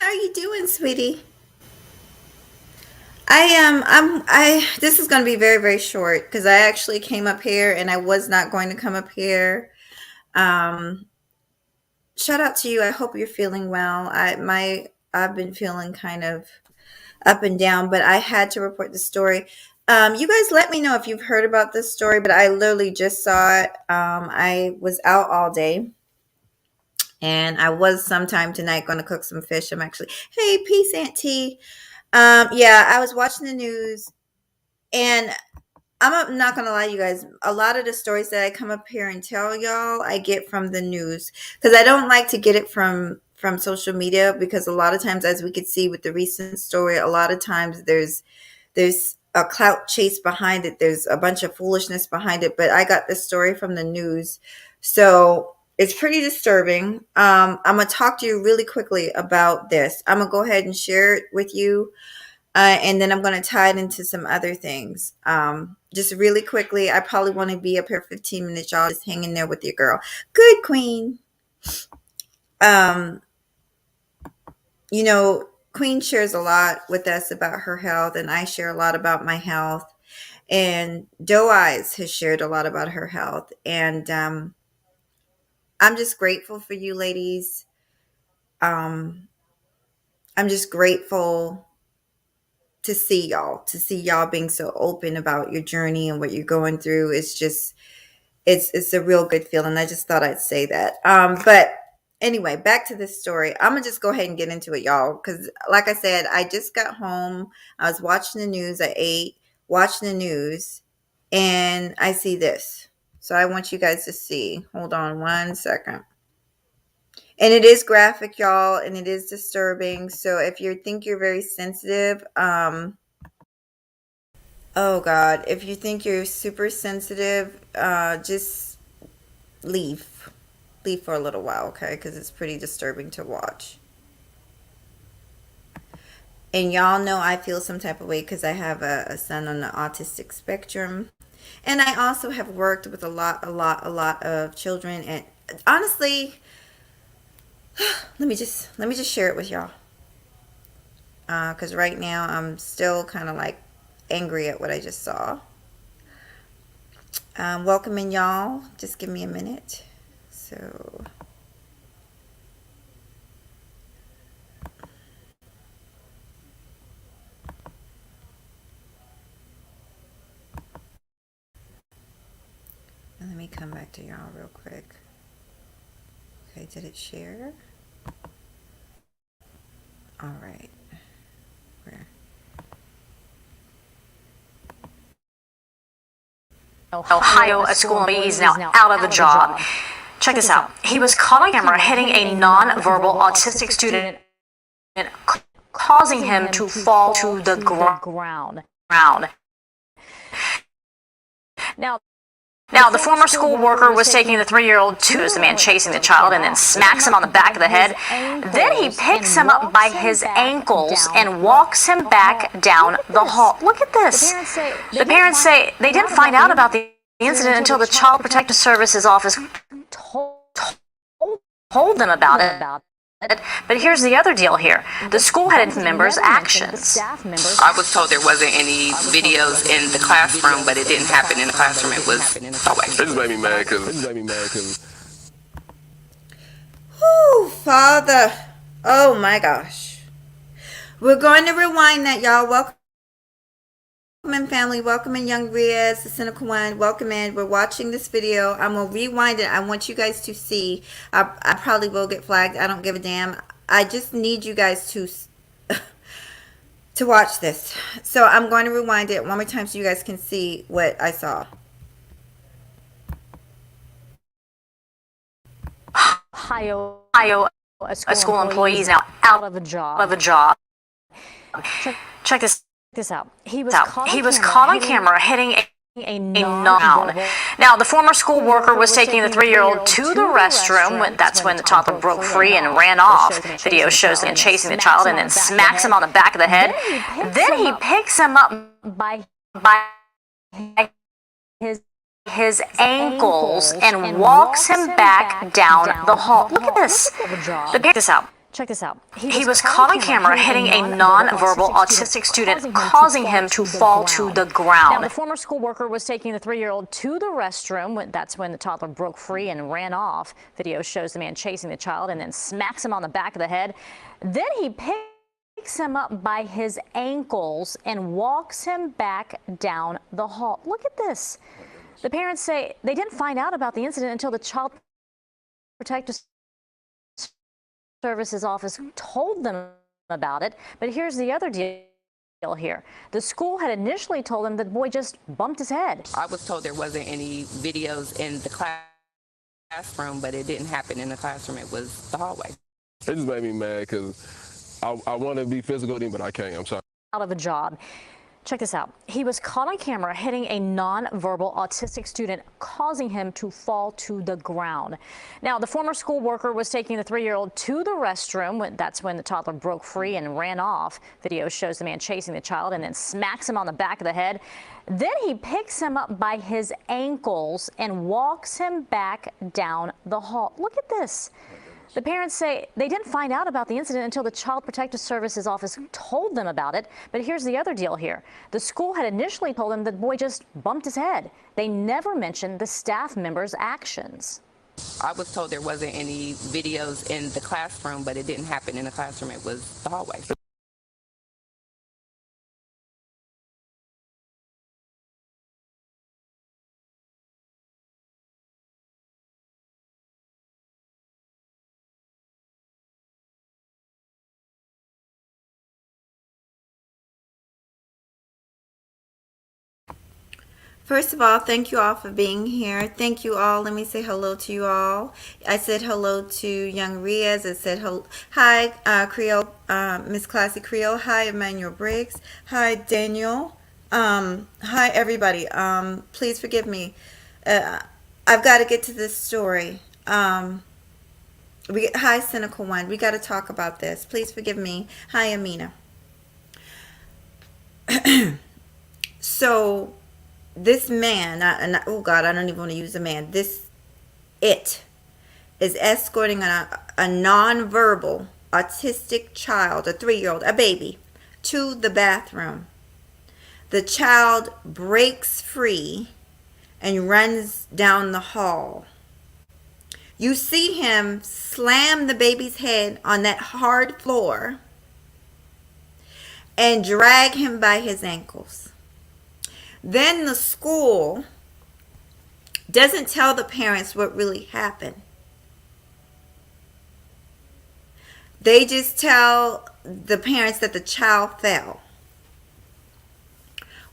How are you doing, sweetie? I this is going to be very very short because I actually came up here and I was not going to come up here. Um Shout out to you. I hope you're feeling well. I've been feeling kind of up and down, but I had to report the story. You guys let me know if you've heard about this story, but I literally just saw it. I was out all day and I was sometime tonight going to cook some fish. I'm actually, hey, peace, Auntie. Yeah, I was watching the news. And not gonna lie, you guys. A lot of the stories that I come up here and tell y'all, I get from the news because I don't like to get it from social media because a lot of times, as we could see with the recent story, a lot of times there's a clout chase behind it. There's a bunch of foolishness behind it. But I got this story from the news, so it's pretty disturbing. I'm gonna talk to you really quickly about this. I'm gonna go ahead and share it with you and then I'm going to tie it into some other things. Just really quickly, I probably want to be up here 15 minutes, y'all, just hanging there with your girl. Good queen. Um, you know, Queen shares a lot with us about her health, and I share a lot about my health. And Doe Eyes has shared a lot about her health. And I'm just grateful for you ladies. Um, I'm just grateful to see y'all being so open about your journey and what you're going through. It's a real good feeling. I just thought I'd say that. But anyway, back to this story. I'm gonna just go ahead and get into it, y'all, because like I said, I just got home. I was watching the news. I ate, watching the news, and I see this. So I want you guys to see. Hold on one second. And it is graphic, y'all, and it is disturbing. So if you think you're very sensitive, oh God, if you think you're super sensitive, just leave. Leave for a little while, okay? Because it's pretty disturbing to watch. And y'all know I feel some type of way because I have a son on the autistic spectrum. And I also have worked with a lot of children. And honestly, let me just share it with y'all. Because right now I'm still kind of like angry at what I just saw. Welcome in, y'all. Just give me a minute. So, let me come back to y'all real quick. Okay, did it share? All right. Where? Ohio, a school employee is now out of a job. Check this out. He was caught on camera hitting a non-verbal autistic student, causing him to fall to the ground. Now, the former school worker was taking the 3-year-old to the man chasing the child and then smacks him on the back of the head. Then he picks him up by his ankles and walks him back down the hall. Look at this. The parents say they didn't find out about the incident until the Child Protective Services office told them about it. But here's the other deal here. The school had members' actions. I was told there wasn't any videos in the classroom, but it didn't happen in the classroom. It was away. It just made me mad because. Whew, Father. Oh my gosh. We're going to rewind that, y'all. Welcome in, family. Welcome in, Young Riaz, the cynical one. Welcome in. We're watching this video. I'm going to rewind it. I want you guys to see. I probably will get flagged. I don't give a damn. I just need you guys to watch this. So I'm going to rewind it one more time so you guys can see what I saw. Ohio, a school employee is now out of a job. Check this out. He was caught on camera hitting a non. Now, the former school worker was taking the 3-year-old to the restroom. That's when the toddler broke free and ran off. Video shows him chasing the child and then smacks him on the back of the head. Then he picks him up by his ankles and walks him back down the hall. Look at this. Check this out. Check this out. He was caught on camera hitting a nonverbal autistic student, causing him to fall to the ground. Now, the former school worker was taking the 3-year-old to the restroom. That's when the toddler broke free and ran off. Video shows the man chasing the child and then smacks him on the back of the head. Then he picks him up by his ankles and walks him back down the hall. Look at this. The parents say they didn't find out about the incident until the Child Protective Services office told them about it. But here's the other deal here. The school had initially told them that the boy just bumped his head. I was told there wasn't any videos in the classroom, but it didn't happen in the classroom. It was the hallway. It just made me mad because I want to be physical with him, but I can't. I'm sorry. Out of a job. Check this out. He was caught on camera hitting a nonverbal autistic student, causing him to fall to the ground. Now, the former school worker was taking the 3-year-old to the restroom. That's when the toddler broke free and ran off. Video shows the man chasing the child and then smacks him on the back of the head. Then he picks him up by his ankles and walks him back down the hall. Look at this. The parents say they didn't find out about the incident until the Child Protective Services office told them about it. But here's the other deal here. The school had initially told them that the boy just bumped his head. They never mentioned the staff member's actions. I was told there wasn't any videos in the classroom, but it didn't happen in the classroom. It was the hallway. First of all, thank you all for being here. Thank you all. Let me say hello to you all. I said hello to Young Riaz. I said hello. Hi, Creole, Miss Classy Creole. Hi, Emmanuel Briggs. Hi, Daniel. Hi, everybody. Please forgive me. I've got to get to this story. Hi, Cynical One. We got to talk about this. Please forgive me. Hi, Amina. So, this man, oh God, I don't even want to use a man. It is escorting a nonverbal autistic child, a 3-year-old, a baby, to the bathroom. The child breaks free and runs down the hall. You see him slam the baby's head on that hard floor and drag him by his ankles. Then the school doesn't tell the parents what really happened. They just tell the parents that the child fell.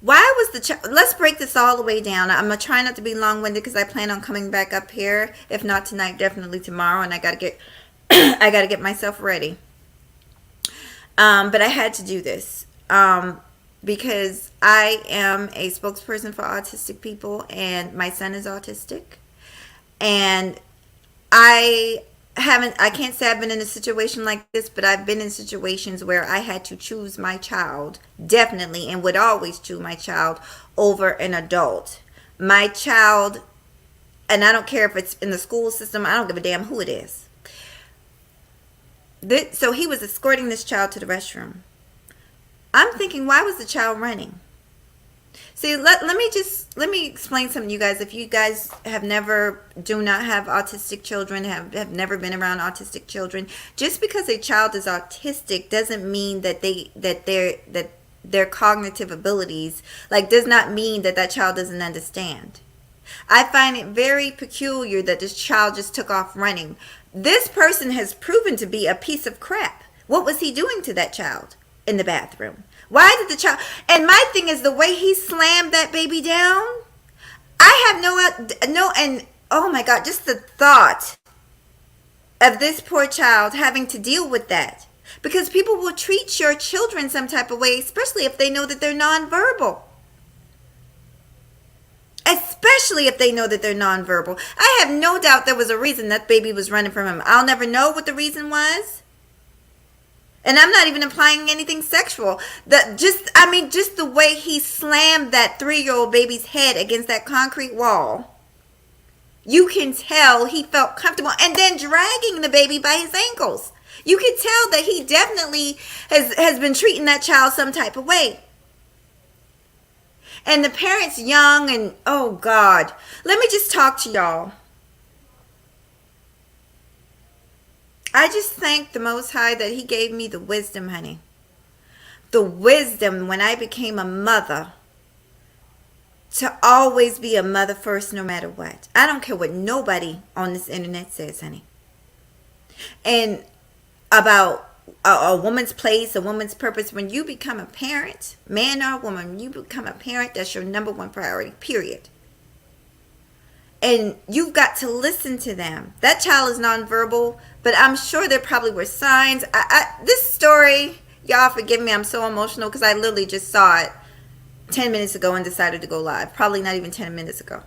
Why was the child? Let's break this all the way down. I'm going to try not to be long-winded because I plan on coming back up here. If not tonight, definitely tomorrow. And I got to get I got to get myself ready. But I had to do this. Because I am a spokesperson for autistic people and my son is autistic. And I can't say I've been in a situation like this, but I've been in situations where I had to choose my child, definitely, and would always choose my child over an adult. My child, and I don't care if it's in the school system, I don't give a damn who it is. So he was escorting this child to the restroom. I'm thinking, why was the child running? See, let me explain something to you guys. If you guys do not have autistic children, have never been around autistic children, just because a child is autistic doesn't mean that their cognitive abilities, does not mean that child doesn't understand. I find it very peculiar that this child just took off running. This person has proven to be a piece of crap. What was he doing to that child in the bathroom? Why did the child? And my thing is the way he slammed that baby down. I have no, and oh my God, just the thought of this poor child having to deal with that. Because people will treat your children some type of way, especially if they know that they're nonverbal. Especially if they know that they're nonverbal. I have no doubt there was a reason that baby was running from him. I'll never know what the reason was. And I'm not even implying anything sexual. Just the way he slammed that 3-year-old baby's head against that concrete wall. You can tell he felt comfortable. And then dragging the baby by his ankles. You could tell that he definitely has been treating that child some type of way. And the parents young, and oh God, let me just talk to y'all. I just thank the Most High that he gave me the wisdom, honey. The wisdom when I became a mother to always be a mother first no matter what. I don't care what nobody on this internet says, honey. And about a woman's place, a woman's purpose. When you become a parent, man or woman, when you become a parent, that's your number one priority, period. And you've got to listen to them. That child is nonverbal, but I'm sure there probably were signs. This story, y'all forgive me, I'm so emotional because I literally just saw it 10 minutes ago and decided to go live. Probably not even 10 minutes ago.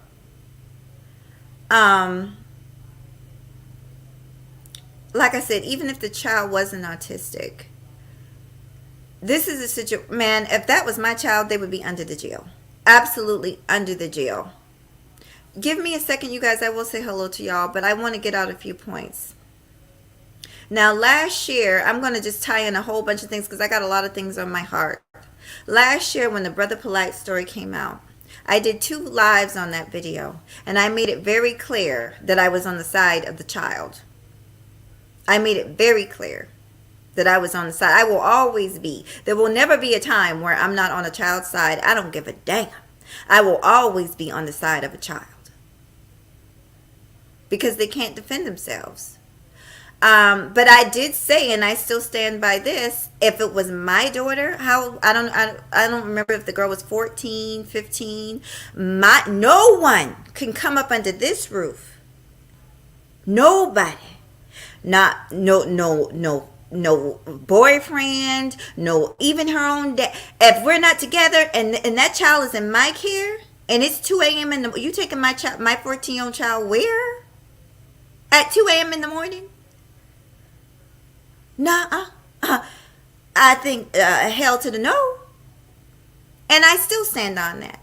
Like I said, even if the child wasn't autistic, this is a situation, man, if that was my child, they would be under the jail. Absolutely under the jail. Give me a second, you guys. I will say hello to y'all, but I want to get out a few points. Now, last year, I'm going to just tie in a whole bunch of things because I got a lot of things on my heart. Last year, when the Brother Polite story came out, I did 2 lives on that video, and I made it very clear that I was on the side of the child. I made it very clear that I was on the side. I will always be. There will never be a time where I'm not on a child's side. I don't give a damn. I will always be on the side of a child because they can't defend themselves. But I did say, and I still stand by this, if it was my daughter, I don't remember if the girl was 14, 15. No one can come up under this roof. Nobody. No boyfriend, no, even her own dad. If we're not together and that child is in my care and it's 2 a.m. in the, you taking my 14-year-old child where? At 2 a.m. in the morning? Nah, I think hell to the no. And I still stand on that.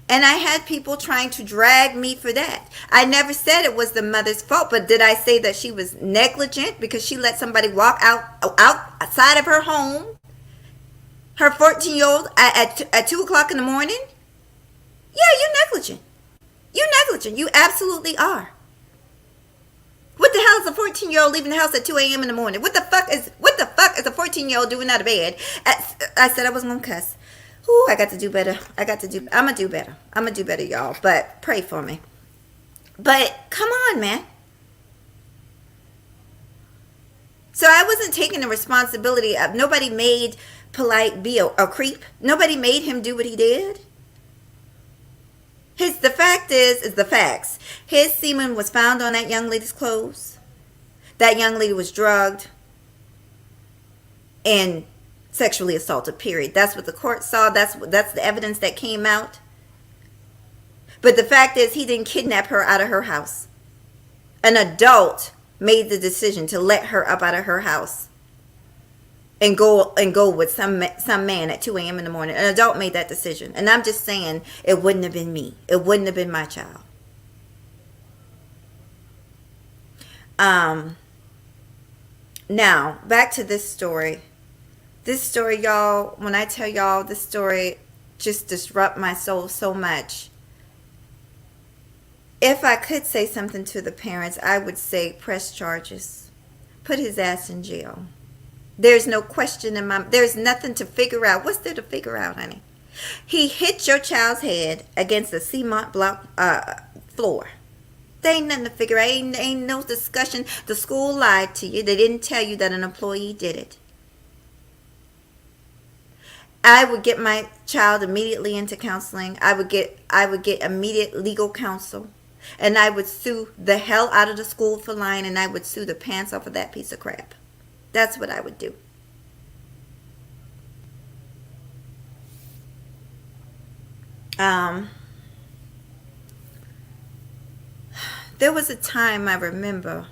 And I had people trying to drag me for that. I never said it was the mother's fault, but did I say that she was negligent because she let somebody walk outside of her home, her 14-year-old at 2 o'clock in the morning? Yeah, you're negligent. You're negligent. You absolutely are. What the hell is a 14-year-old leaving the house at 2 a.m. in the morning? What the fuck is a 14-year-old doing out of bed? I said I wasn't going to cuss. Ooh, I got to do better. I'm going to do better. I'm going to do better, y'all. But pray for me. But come on, man. So I wasn't taking the responsibility of, nobody made Polite be a creep. Nobody made him do what he did. The fact is the facts. His semen was found on that young lady's clothes. That young lady was drugged and sexually assaulted, period. That's what the court saw. That's the evidence that came out. But the fact is, he didn't kidnap her out of her house. An adult made the decision to let her up out of her house and go with some man at 2 a.m. in the morning. An adult made that decision. And I'm just saying, it wouldn't have been me. It wouldn't have been my child. Now, back to this story. This story, y'all, when I tell y'all this story just disrupt my soul so much. If I could say something to the parents, I would say press charges. Put his ass in jail. There's no question there's nothing to figure out. What's there to figure out, honey? He hit your child's head against the cement block floor. There ain't nothing to figure out. Ain't no discussion. The school lied to you. They didn't tell you that an employee did it. I would get my child immediately into counseling. I would get immediate legal counsel. And I would sue the hell out of the school for lying, and I would sue the pants off of that piece of crap. That's what I would do. There was a time I remember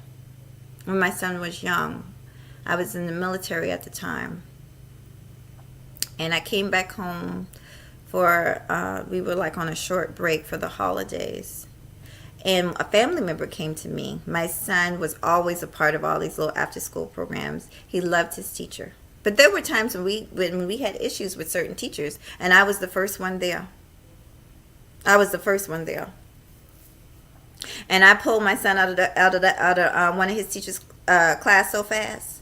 when my son was young. I was in the military at the time. And I came back home for, we were like on a short break for the holidays. and a family member came to me. My son was always a part of all these little after school programs. He loved his teacher. But there were times when we had issues with certain teachers, and I was the first one there. I was the first one there. And I pulled my son out of one of his teachers' class so fast.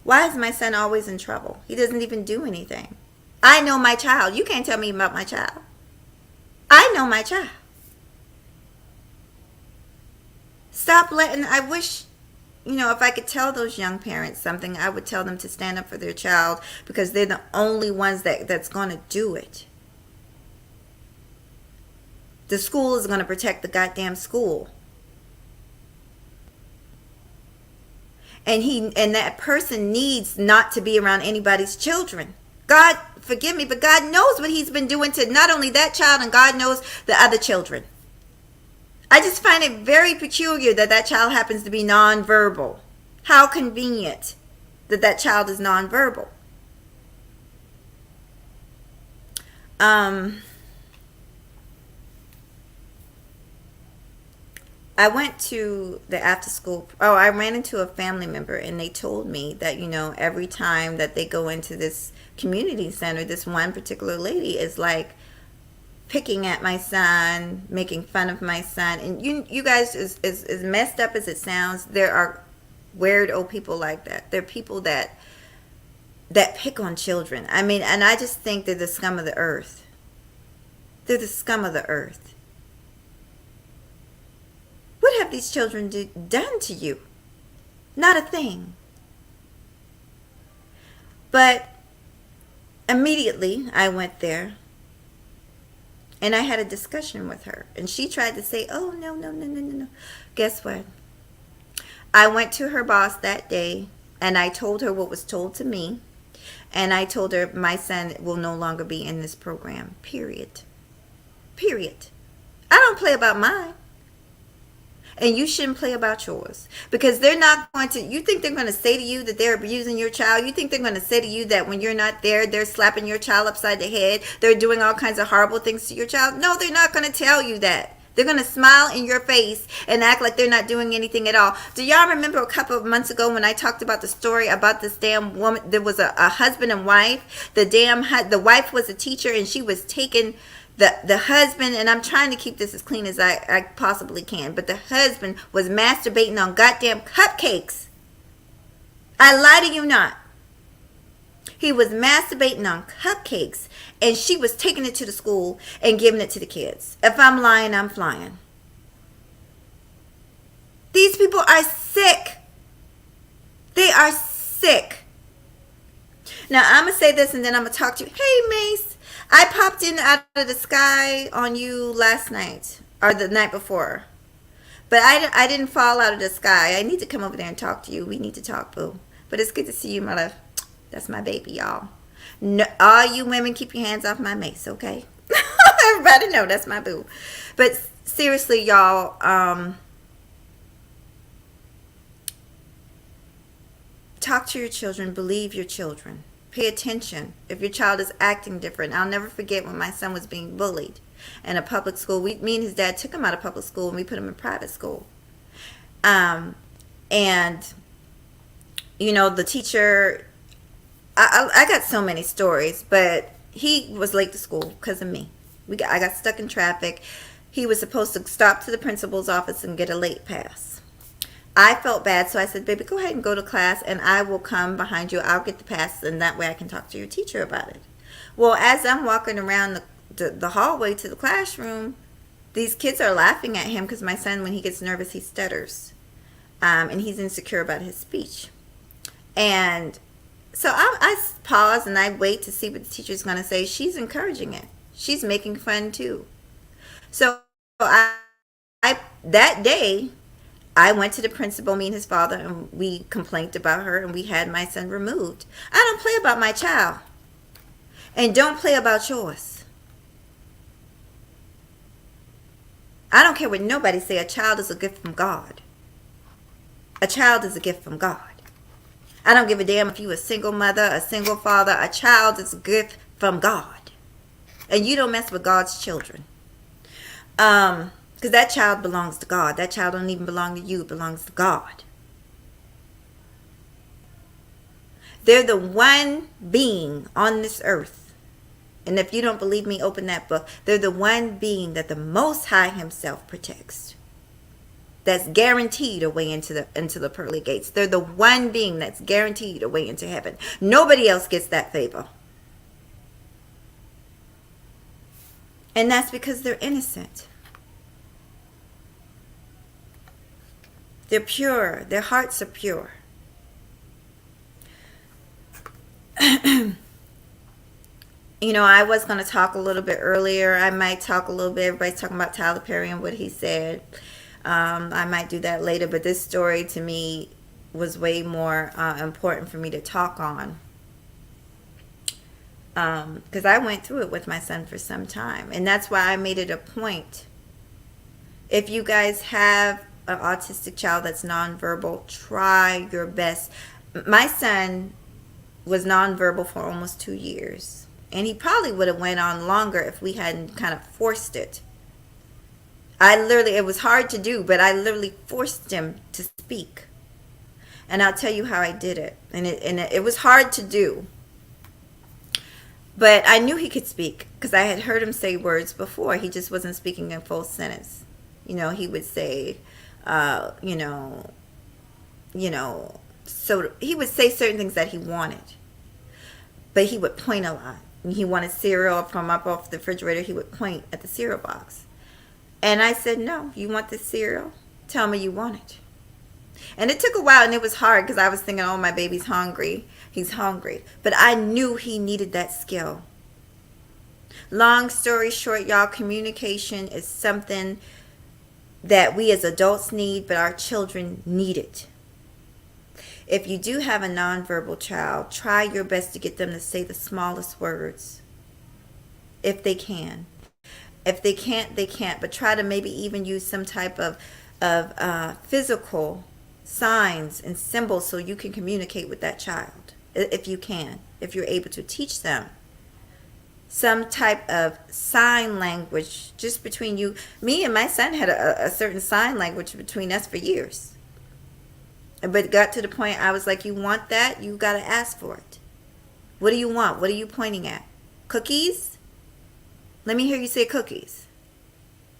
Why is my son always in trouble? He doesn't even do anything. I know my child. You can't tell me about my child. I know my child. Stop letting, I wish, if I could tell those young parents something, I would tell them to stand up for their child, because they're the only ones that's going to do it. The school is going to protect the goddamn school. And that person needs not to be around anybody's children. God, forgive me, but God knows what he's been doing to not only that child, and God knows the other children. I just find it very peculiar that child happens to be nonverbal. How convenient that child is nonverbal. I went to the after school. Oh, I ran into a family member, and they told me that, every time that they go into this community center, this one particular lady is like picking at my son, making fun of my son. And you guys, as messed up as it sounds, there are weird old people like that. There are people that pick on children. I mean, and I just think they're the scum of the earth. They're the scum of the earth. What have these children done to you? Not a thing. But immediately I went there, and I had a discussion with her. And she tried to say, oh, no. Guess what? I went to her boss that day, and I told her what was told to me. And I told her my son will no longer be in this program. Period. I don't play about mine. And you shouldn't play about yours, because they're not going to, you think they're going to say to you that they're abusing your child? You think they're going to say to you that when you're not there, they're slapping your child upside the head, they're doing all kinds of horrible things to your child? No, they're not going to tell you that. They're going to smile in your face and act like they're not doing anything at all. Do y'all remember a couple of months ago when I talked about the story about this damn woman? There was a husband and wife. The wife was a teacher, and she was taking the husband, and I'm trying to keep this as clean as I possibly can, but the husband was masturbating on goddamn cupcakes. I lie to you not. He was masturbating on cupcakes, and she was taking it to the school and giving it to the kids. If I'm lying, I'm flying. These people are sick. They are sick. Now, I'm going to say this, and then I'm going to talk to you. Hey, Mace. I popped in out of the sky on you last night, or the night before. But I didn't fall out of the sky. I need to come over there and talk to you. We need to talk, boo. But it's good to see you, my love. That's my baby, y'all. No, all you women, keep your hands off my Mace, okay? Everybody know that's my boo. But seriously, y'all, talk to your children. Believe your children. Pay attention if your child is acting different. I'll never forget when my son was being bullied in a public school. Me and his dad took him out of public school, and we put him in private school. And, the teacher, I got so many stories, but he was late to school because of me. I got stuck in traffic. He was supposed to stop to the principal's office and get a late pass. I felt bad, so I said, baby, go ahead and go to class, and I will come behind you. I'll get the pass, and that way I can talk to your teacher about it. Well, as I'm walking around the hallway to the classroom, these kids are laughing at him because my son, when he gets nervous, he stutters, and he's insecure about his speech. And so I pause, and I wait to see what the teacher's going to say. She's encouraging it. She's making fun, too. So that day, I went to the principal, me and his father, and we complained about her, and we had my son removed. I don't play about my child. And don't play about yours. I don't care what nobody say. A child is a gift from God. A child is a gift from God. I don't give a damn if you're a single mother, a single father. A child is a gift from God. And you don't mess with God's children. Because that child belongs to God. That child don't even belong to you. It belongs to God. They're the one being on this earth. And if you don't believe me, open that book. They're the one being that the Most High himself protects. That's guaranteed a way into the pearly gates. They're the one being that's guaranteed a way into heaven. Nobody else gets that favor. And that's because they're innocent. They're pure. Their hearts are pure. You know, I was going to talk a little bit earlier. I might talk a little bit. Everybody's talking about Tyler Perry and what he said. I might do that later. But this story to me was way more important for me to talk on. Because I went through it with my son for some time. And that's why I made it a point. If you guys have an autistic child that's nonverbal, try your best. My son was nonverbal for almost 2 years. And he probably would have went on longer if we hadn't kind of forced it. It was hard to do, but I literally forced him to speak. And I'll tell you how I did it. And it was hard to do. But I knew he could speak because I had heard him say words before. He just wasn't speaking in full sentence. You know, he would say, so he would say certain things that he wanted. But he would point a lot. When he wanted cereal from up off the refrigerator, he would point at the cereal box. And I said, no, you want this cereal? Tell me you want it. And it took a while, and it was hard because I was thinking, oh, my baby's hungry. He's hungry. But I knew he needed that skill. Long story short, y'all, communication is something that we as adults need, but our children need it. If you do have a nonverbal child, try your best to get them to say the smallest words. If they can. If they can't, they can't. But try to maybe even use some type of physical signs and symbols so you can communicate with that child. If you can. If you're able to teach them. Some type of sign language just between you. Me and my son had a certain sign language between us for years. But it got to the point I was like, you want that? You got to ask for it. What do you want? What are you pointing at? Cookies? Let me hear you say cookies.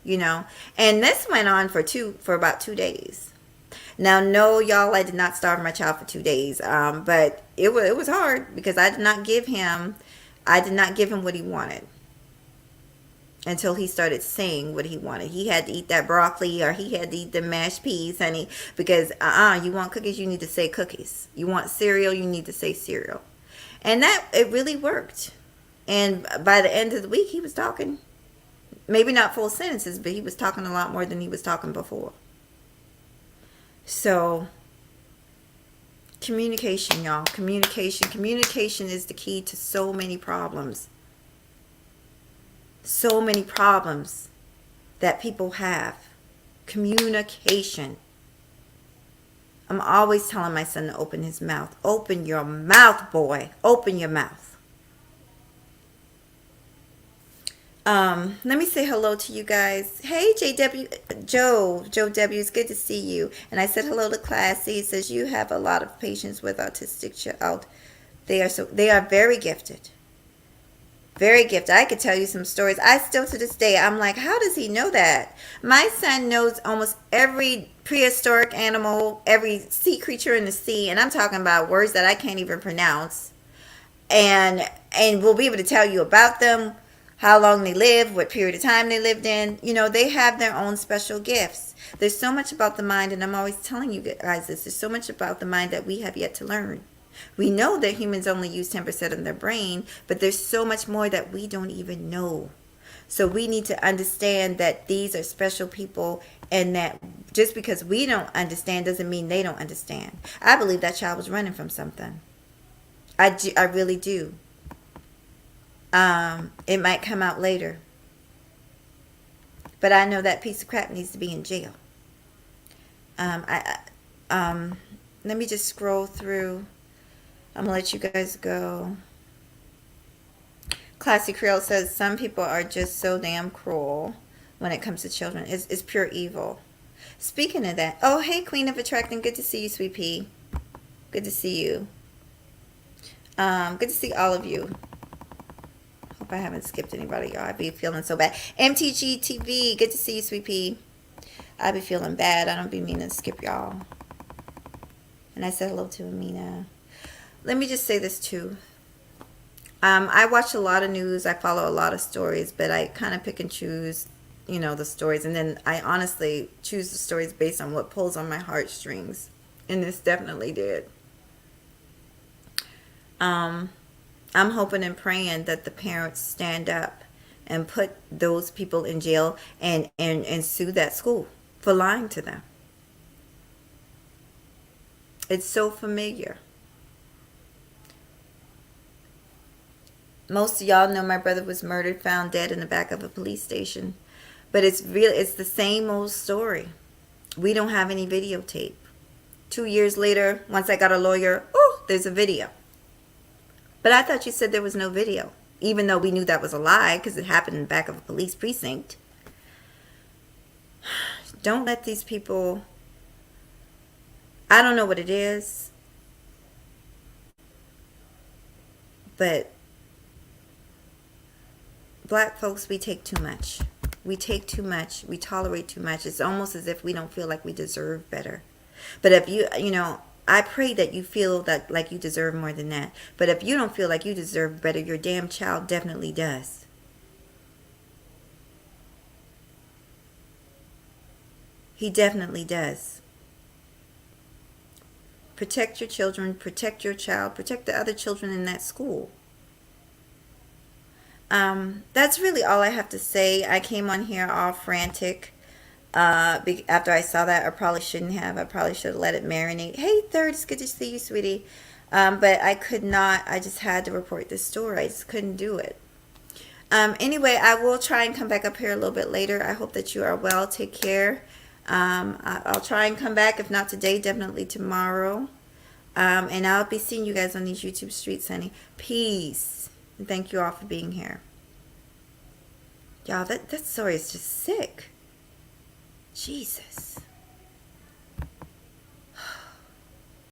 You know? And this went on for about 2 days. Now, no, y'all, I did not starve my child for 2 days. But it was hard because I did not give him what he wanted. Until he started saying what he wanted. He had to eat that broccoli or he had to eat the mashed peas, honey. Because, you want cookies, you need to say cookies. You want cereal, you need to say cereal. And it really worked. And by the end of the week, he was talking. Maybe not full sentences, but he was talking a lot more than he was talking before. So, communication, y'all. Communication. Communication is the key to so many problems. So many problems that people have. Communication. I'm always telling my son to open his mouth. Open your mouth, boy. Open your mouth. Let me say hello to you guys. Hey, Joe W, it's good to see you. And I said hello to Classy. It says you have a lot of patients with autistic child. They are very gifted. Very gifted. I could tell you some stories. I still to this day, I'm like, how does he know that? My son knows almost every prehistoric animal, every sea creature in the sea, and I'm talking about words that I can't even pronounce. And we'll be able to tell you about them, how long they lived, what period of time they lived in. You know, they have their own special gifts. There's so much about the mind, and I'm always telling you guys this. There's so much about the mind that we have yet to learn. We know that humans only use 10% of their brain, but there's so much more that we don't even know. So we need to understand that these are special people, and that just because we don't understand doesn't mean they don't understand. I believe that child was running from something. I really do. It might come out later. But I know that piece of crap needs to be in jail. Let me just scroll through. I'm going to let you guys go. Classy Creole says, some people are just so damn cruel. when it comes to children. It's pure evil. Speaking of that, oh, hey, Queen of Attracting. Good to see you, Sweet Pea. Good to see you. Good to see all of you. Hope I haven't skipped anybody, y'all. I be feeling so bad. MTG TV. Good to see you, Sweet Pea. I be feeling bad. I don't be meaning to skip y'all. And I said hello to Amina. Let me just say this too. I watch a lot of news. I follow a lot of stories, but I kind of pick and choose, the stories. And then I honestly choose the stories based on what pulls on my heartstrings. And this definitely did. I'm hoping and praying that the parents stand up and put those people in jail and sue that school for lying to them. It's so familiar. Most of y'all know my brother was murdered, found dead in the back of a police station. But it's the same old story. We don't have any videotape. 2 years later, once I got a lawyer, oh, there's a video. But I thought you said there was no video, even though we knew that was a lie because it happened in the back of a police precinct. Don't let these people, I don't know what it is, but black folks, we take too much. We take too much. We tolerate too much. It's almost as if we don't feel like we deserve better. But if I pray that you feel that like you deserve more than that. But if you don't feel like you deserve better, your damn child definitely does. He definitely does. Protect your children, protect your child, protect the other children in that school. That's really all I have to say. I came on here all frantic. After I saw that, I probably shouldn't have. I probably should have let it marinate. Hey, Third, it's good to see you, sweetie. But I could not. I just had to report this story. I just couldn't do it. Anyway, I will try and come back up here a little bit later. I hope that you are well. Take care. I'll try and come back. If not today, definitely tomorrow. And I'll be seeing you guys on these YouTube streets, honey. Peace. And thank you all for being here. Y'all, that story is just sick. Jesus.